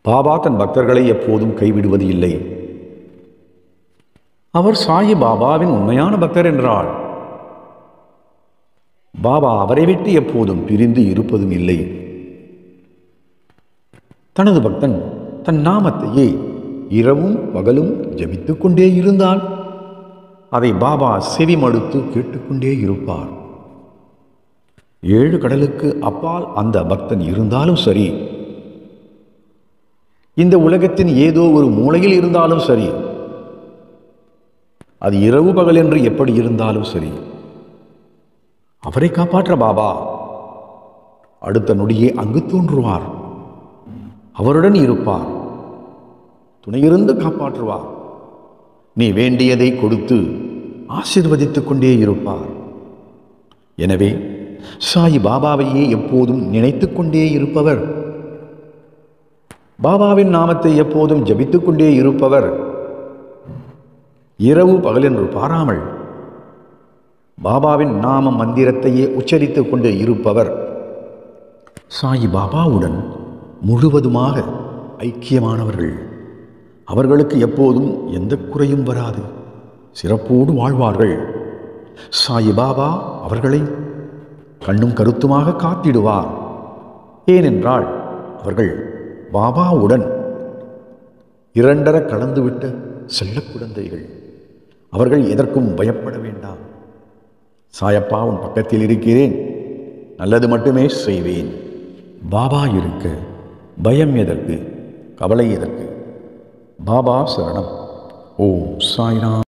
பாபா தன் பக்தர்களை எப்போதும் கைவிடுவது இல்லை. அவர் சாயி பாபாவின் உண்மையான பக்தர் என்றால் பாபா அவரை விட்டு எப்போதும் பிரிந்து இருப்பதும் இல்லை. தனது பக்தன் தன் நாமத்தையே இரவும் பகலும் ஜபித்துக் கொண்டே இருந்தால் அதை பாபா செவி மடுத்து கேட்டுக்கொண்டே இருப்பார். 7 கடலுக்கு அப்பால் அந்த பக்தன் இருந்தாலும் சரி, இந்த உலகத்தின் ஏதோ ஒரு மூலையில் இருந்தாலும் சரி, அது இரவு பகல் என்று எப்படி இருந்தாலும் சரி, அவரை காப்பாற்ற பாபா அடுத்த நொடியே அங்கு தோன்றுவார். அவருடன் இருப்பார், துணையிருந்து காப்பாற்றுவார். நீ வேண்டியதை கொடுத்து ஆசீர்வதித்துக் கொண்டே இருப்பார். எனவே சாயி பாபாவையே எப்போதும் நினைத்துக் கொண்டே இருப்பவர், பாபாவின் நாமத்தை எப்போதும் ஜபித்துக் கொண்டே இருப்பவர், இரவு பகல் என்று பாராமல் பாபாவின் நாம மந்திரத்தையே உச்சரித்துக் கொண்டு இருப்பவர் சாயி பாபாவுடன் முழுவதுமாக ஐக்கியமானவர்கள். அவர்களுக்கு எப்போதும் எந்த குறையும் வராது, சிறப்போடு வாழ்வார்கள். சாயி பாபா அவர்களை கண்ணும் கருத்துமாக காத்திடுவார். ஏனென்றால் அவர்கள் பாபாவுடன் இரண்டர கலந்துவிட்ட செல்ல குழந்தைகள். அவர்கள் எதற்கும் பயப்பட வேண்டாம். சாயப்பா உன் பக்கத்தில் இருக்கிறேன், நல்லது மட்டுமே செய்வேன். பாபா இருக்க பயம் எதற்கு, கவலை எதற்கு? பாபா சரணம். ஓம் சாய்ராம்.